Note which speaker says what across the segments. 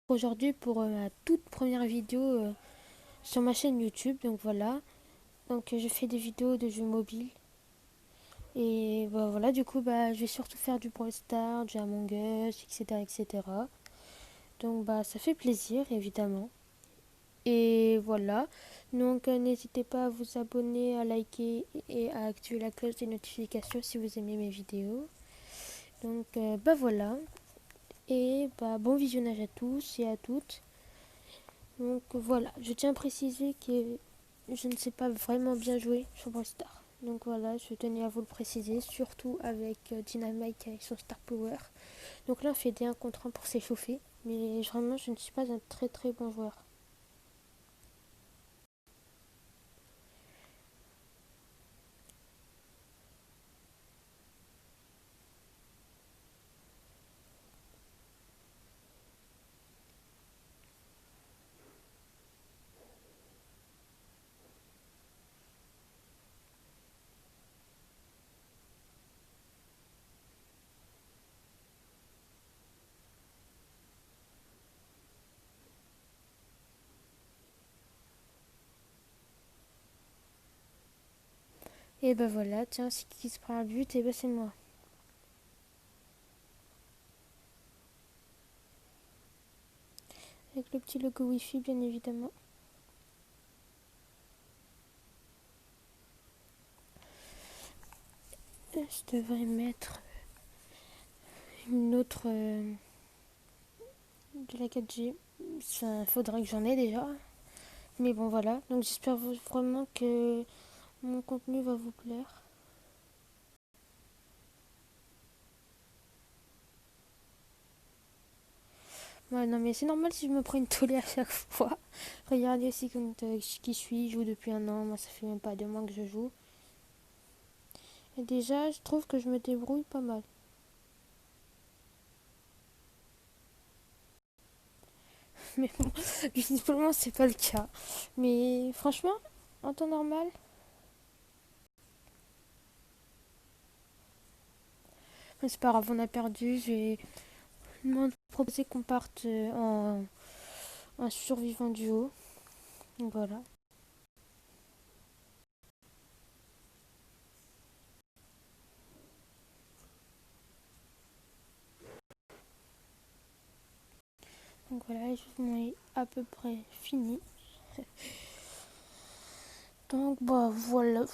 Speaker 1: Aujourd'hui pour ma toute première vidéo sur ma chaîne YouTube. Donc voilà, je fais des vidéos de jeux mobiles et bah, voilà, du coup je vais surtout faire du Brawl Stars, du Among Us, etc., etc. Donc bah ça fait plaisir évidemment. Et voilà, n'hésitez pas à vous abonner, à liker et à activer la cloche des notifications si vous aimez mes vidéos. Donc bah voilà, et bah bon visionnage à tous et à toutes. Donc voilà, je tiens à préciser que je ne sais pas vraiment bien jouer sur Brawl Stars. Donc voilà, je tenais à vous le préciser, surtout avec Dynamite avec son Star Power. Donc là, on fait des 1 contre 1 pour s'échauffer. Mais vraiment, je ne suis pas un très très bon joueur. Et ben voilà, tiens, c'est qui se prend un but, et ben c'est moi. Avec le petit logo Wi-Fi, bien évidemment. Je devrais mettre une autre de la 4G. Ça faudrait que j'en ai déjà. Mais bon, voilà. Donc j'espère vraiment que mon contenu va vous plaire. Ouais, non, mais c'est normal si je me prends une tollée à chaque fois. Regardez aussi qui je suis. Je joue depuis un an. Moi, ça fait même pas 2 mois que je joue. Et déjà, je trouve que je me débrouille pas mal. Mais bon, visiblement, c'est pas le cas. Mais franchement, en temps normal, c'est pas grave, on a perdu. Je vais proposer qu'on parte en survivant duo. Donc voilà. Donc voilà, je est à peu près fini. Donc bah voilà.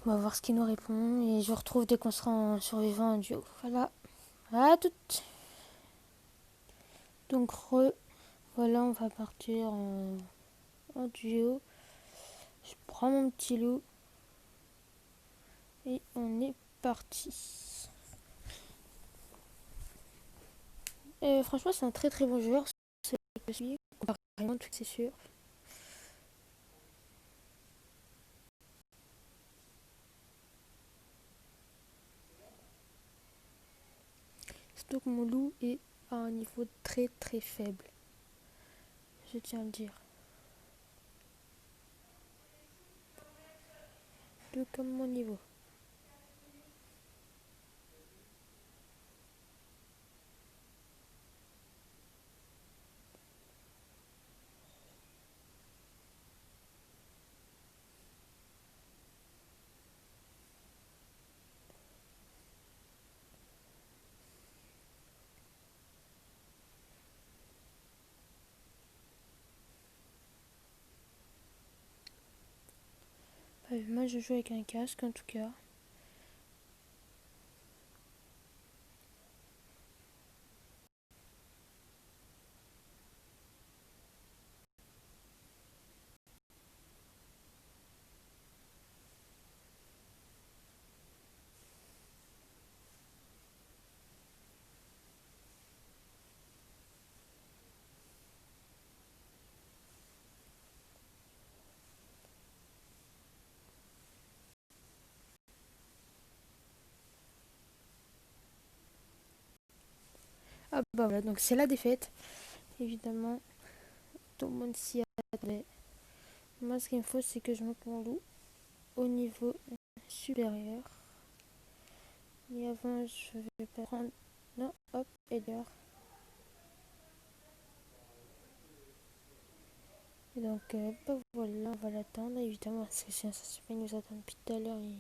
Speaker 1: On va voir ce qu'il nous répond et je retrouve dès qu'on sera en survivant en duo. Voilà. À toutes. Donc voilà, on va partir en duo. Je prends mon petit loup et on est parti. Et franchement, c'est un très très bon joueur. C'est que je suis comparément, c'est sûr. Donc mon loup est à un niveau très très faible. Je tiens à le dire. Tout comme mon niveau. Moi je joue avec un casque en tout cas. Ah bah voilà, donc c'est la défaite. Évidemment, tout le monde s'y attendait. Moi ce qu'il me faut c'est que je monte mon loup au niveau supérieur. Et avant je vais prendre... Non, hop, Edgar. Et donc, bah voilà, on va l'attendre évidemment parce que sinon ça se fait, il nous attend depuis tout à l'heure et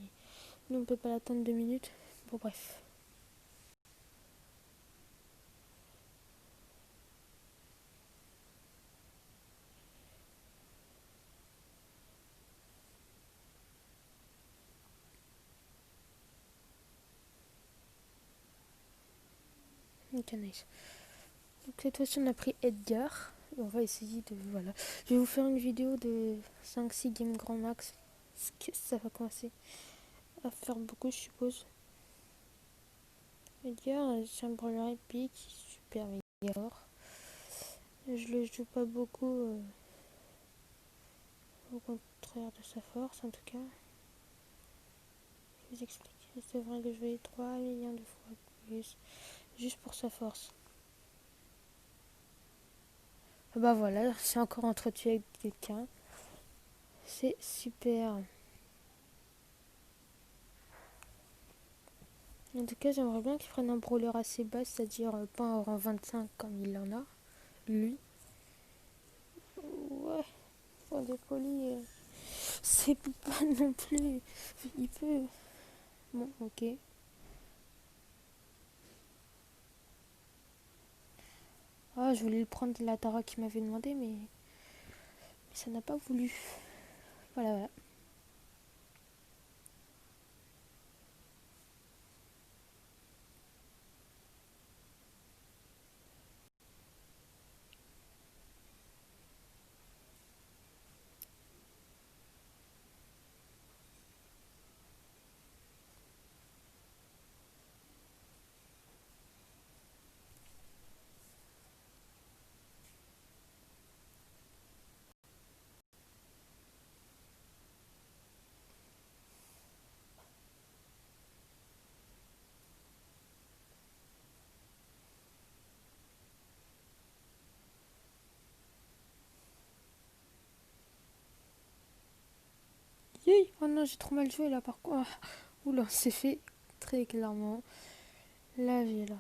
Speaker 1: nous on peut pas l'attendre 2 minutes. Bon, bref. Ok, nice. Donc, cette fois-ci, on a pris Edgar. Et on va essayer de. Voilà. Je vais vous faire une vidéo de 5-6 games grand max. Ça va commencer à faire beaucoup, je suppose. Edgar, c'est un brawler épique, super méga fort. Je le joue pas beaucoup, au contraire de sa force en tout cas. Je vous explique. C'est vrai que je vais 3 millions de fois plus, juste pour sa force. Ah bah voilà, c'est encore entretenu avec quelqu'un. C'est super. En tout cas, j'aimerais bien qu'il prenne un brawler assez bas, c'est-à-dire pas un rang 25 comme il en a, lui. Ouais, pour des polis, c'est pas non plus. Il peut. Bon, ok. Ah, je voulais le prendre de la Tara qui m'avait demandé, mais ça n'a pas voulu. Voilà, voilà. Yay. Oh non, j'ai trop mal joué là par contre. Ah, oula, c'est fait très clairement la vie là.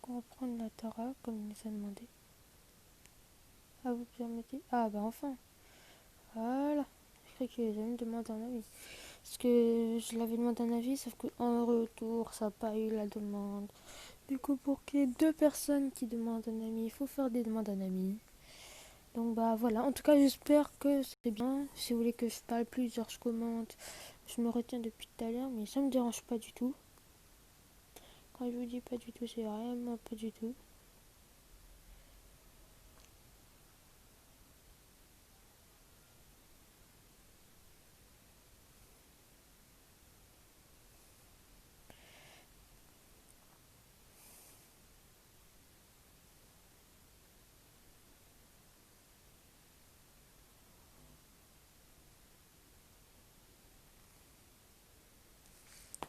Speaker 1: On va prendre la Tara comme il nous a demandé. Ah, vous permettez. Ah, bah enfin. Voilà. Je croyais que j'allais me demander un avis. Parce que je l'avais demandé un avis, sauf qu'en retour, ça n'a pas eu la demande. Du coup, pour qu'il y ait 2 personnes qui demandent un ami, il faut faire des demandes un ami. Donc bah voilà, en tout cas j'espère que c'est bien. Si vous voulez que je parle plus, genre je commente, je me retiens depuis tout à l'heure, mais ça me dérange pas du tout. Quand je vous dis pas du tout, c'est vraiment pas du tout.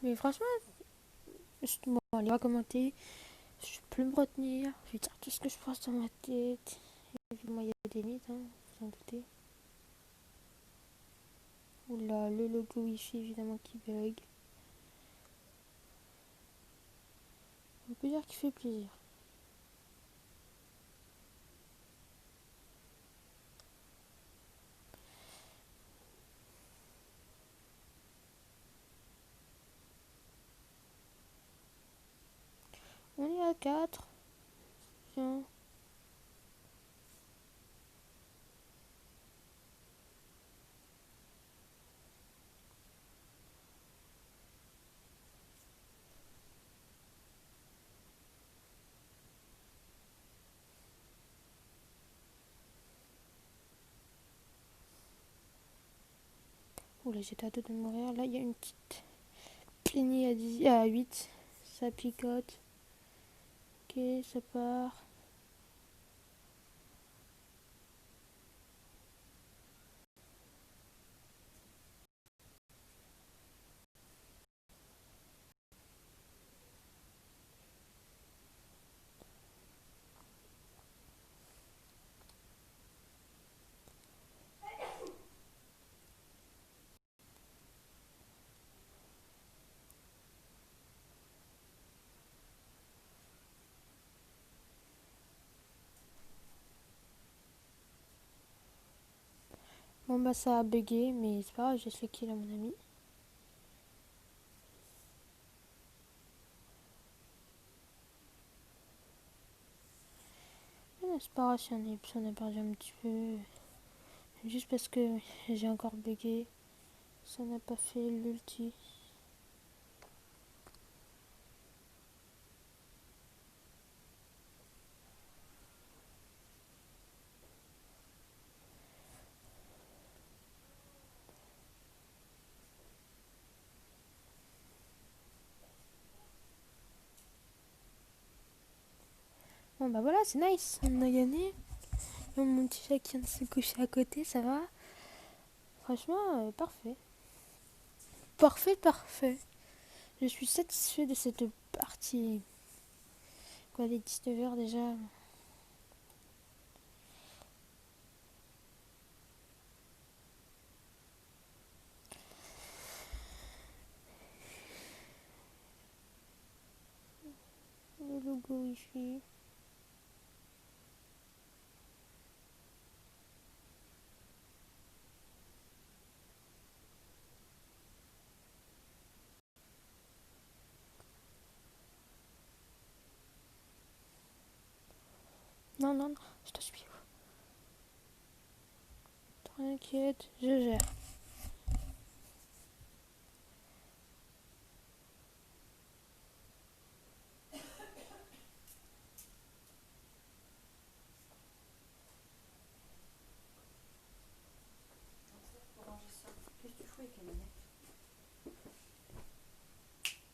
Speaker 1: Mais franchement, bon, allez, on va commenter. Je peux plus me retenir. Je vais dire tout ce que je pense dans ma tête. Évidemment, il y a des limites, hein, vous en doutez. Oula, le logo Wi-Fi évidemment qui bug. On peut dire qu'il fait plaisir. On est à 4. Tiens. Oula, j'étais à 2 de mourir. Là, il y a une petite plaignée à 8. Ça picote. Ok, ça part. Bon bah ça a bugué, mais c'est pas grave, j'ai fait kill à mon ami. C'est pas grave si on a perdu un petit peu. Juste parce que j'ai encore bugué. Ça n'a pas fait l'ulti. Bon bah voilà, c'est nice, on a gagné. Et mon petit chat qui vient de se coucher à côté, ça va. Franchement, parfait. Parfait, parfait. Je suis satisfait de cette partie. Quoi, les 19h déjà. Le logo wifi. Non, non, non, je te suis. T'inquiète, je gère.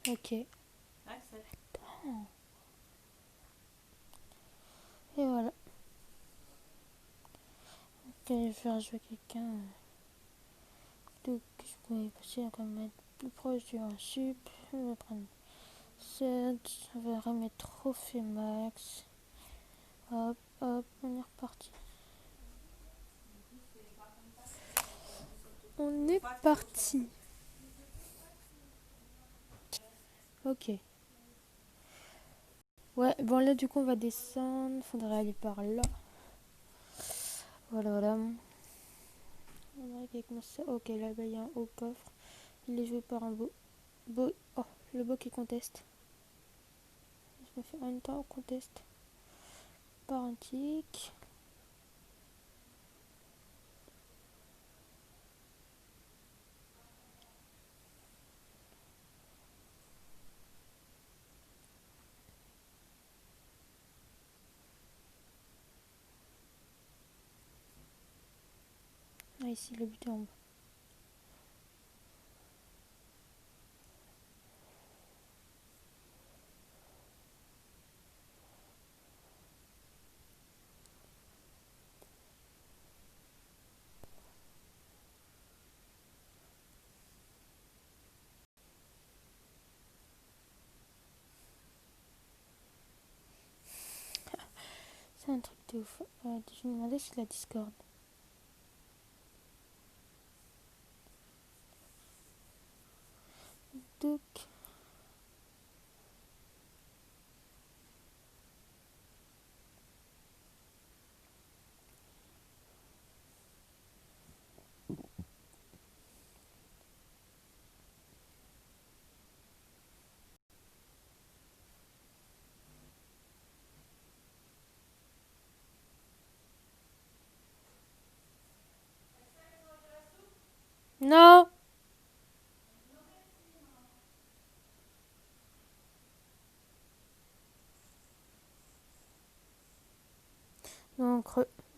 Speaker 1: Ok. Et voilà. Ok, je vais faire jouer quelqu'un. Donc, je pourrais passer à mettre plus proche du 1 sup. Je vais prendre 7. On va remettre trophée max. Hop, hop, on est reparti. On est parti. Ok. Ouais, bon là du coup on va descendre. Faudrait aller par là. Voilà, voilà. Avec moi ça. Ok, là il y a un haut coffre. Il est joué par un beau. Oh, le beau qui conteste. Je me fais en même temps conteste. Par un tic. Ah, ici le but est en bas. C'est un truc de ouf. Je me demandais si la Discord. Donc. Non. Donc,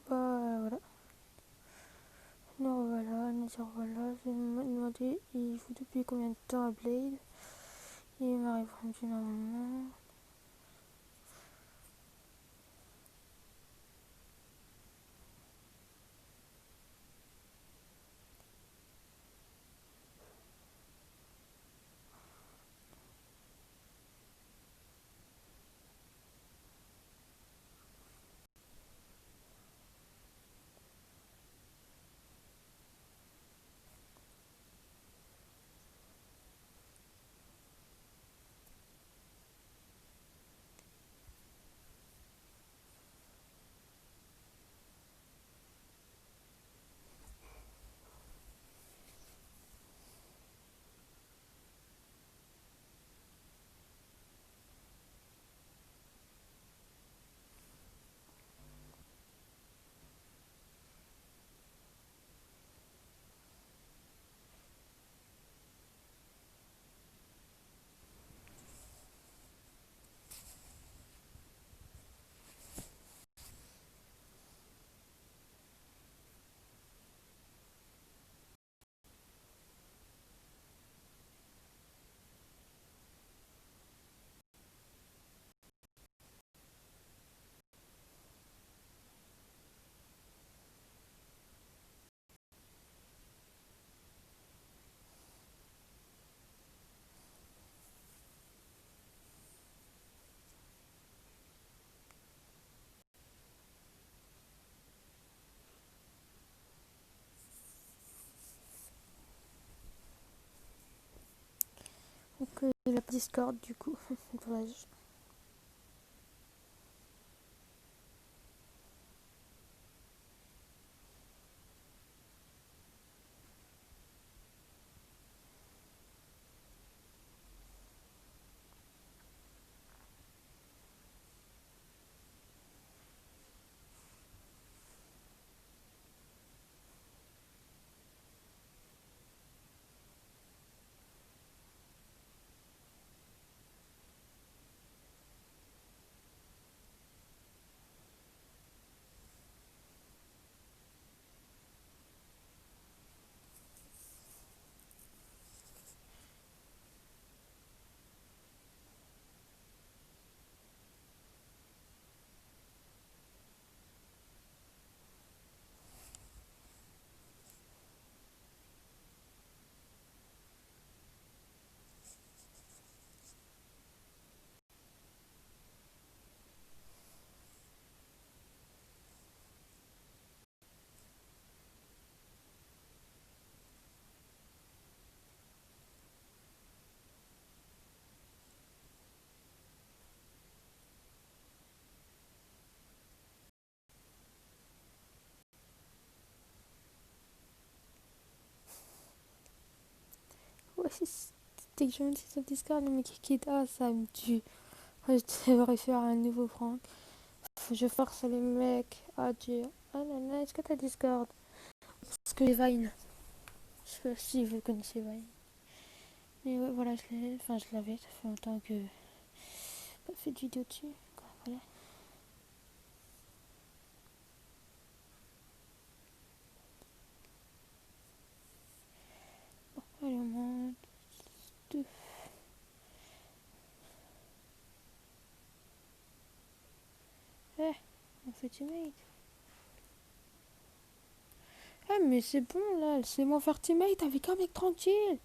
Speaker 1: voilà. Non, voilà, nous dire voilà. Je me demandais, il joue depuis combien de temps à Blade. Il m'a répondu normalement. que la Discord du coup. Voilà, ouais, c'était que je me dis sur Discord, mais Kikita, ça me tue. Ouais, je devrais faire un nouveau prank. Je force les mecs à dire ah nana, est-ce que t'as Discord? Parce que les Vine. Je sais pas si vous connaissez Vine. Mais ouais, voilà, je l'avais, ça fait longtemps que j'ai pas fait de vidéo dessus. Quoi, voilà. Allez, on monte. Deux. Eh, on fait teammate. Eh, mais c'est bon là, c'est mon faire teammate avec un mec tranquille.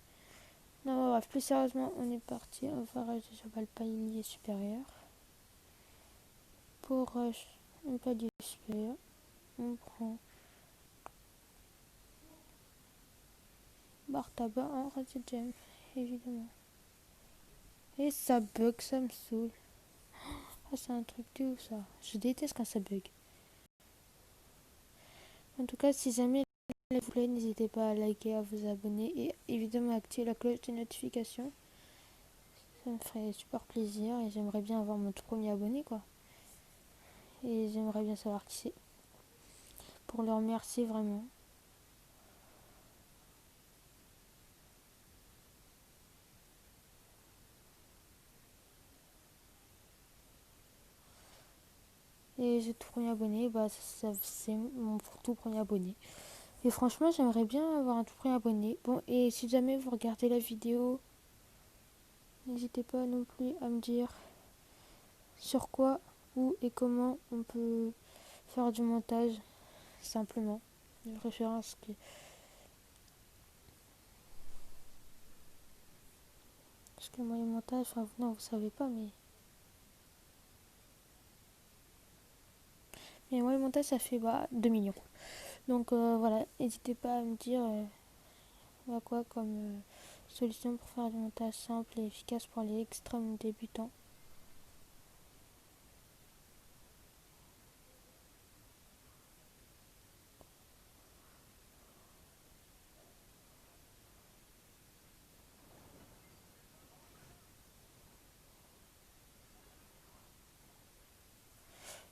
Speaker 1: Non, bref, plus sérieusement, on est parti. On va rajouter sur le palier supérieur. Pour un palier supérieur, on prend barre tabac en radio gem, évidemment. Et ça bug, ça me saoule. Ah, c'est un truc de ouf ça. Je déteste quand ça bug. En tout cas, si jamais vous voulez, n'hésitez pas à liker, à vous abonner et évidemment à activer la cloche de notification. Ça me ferait super plaisir et j'aimerais bien avoir mon tout premier abonné quoi. Et j'aimerais bien savoir qui c'est. Pour le remercier vraiment. Et j'ai tout premier abonné, bah c'est mon tout premier abonné. Et franchement, j'aimerais bien avoir un tout premier abonné. Bon, et si jamais vous regardez la vidéo, n'hésitez pas non plus à me dire sur quoi, où et comment on peut faire du montage simplement. De référence que... Parce que moi, le montage, enfin, non, vous savez pas, mais moi, le montage, ça fait 2 millions. Donc voilà, n'hésitez pas à me dire quoi comme solution pour faire du montage simple et efficace pour les extrêmes débutants.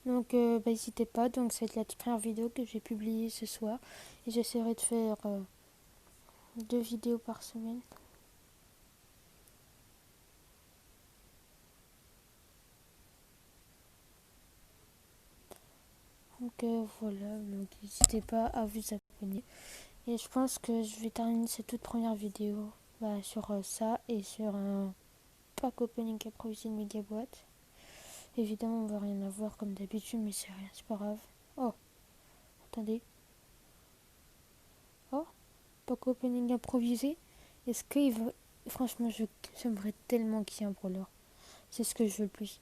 Speaker 1: Donc n'hésitez pas, donc c'est la première vidéo que j'ai publiée ce soir. Et j'essaierai de faire 2 vidéos par semaine. Donc voilà, donc n'hésitez pas à vous abonner. Et je pense que je vais terminer cette toute première vidéo sur ça et sur un pack opening improvisé de méga boîte. Évidemment, on va rien avoir comme d'habitude, mais c'est rien, c'est pas grave. Oh, attendez. Oh, pack opening improvisé. Est-ce qu'il va... Franchement, j'aimerais tellement qu'il y ait un brawler. C'est ce que je veux le plus.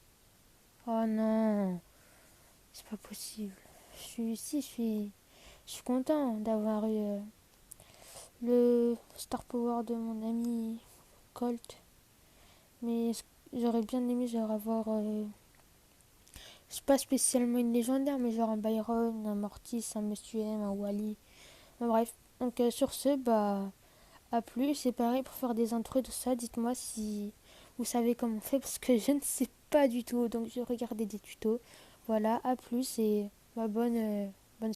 Speaker 1: Oh non, c'est pas possible. Je suis content d'avoir eu le Star Power de mon ami Colt. Mais j'aurais bien aimé genre avoir, c'est pas spécialement une légendaire, mais genre un Byron, un Mortis, un Monsieur M, un Wally. Enfin, bref, donc sur ce, bah à plus. C'est pareil pour faire des intros, tout ça. Dites-moi si vous savez comment on fait parce que je ne sais pas du tout. Donc je regardais des tutos. Voilà, à plus et bah, bonne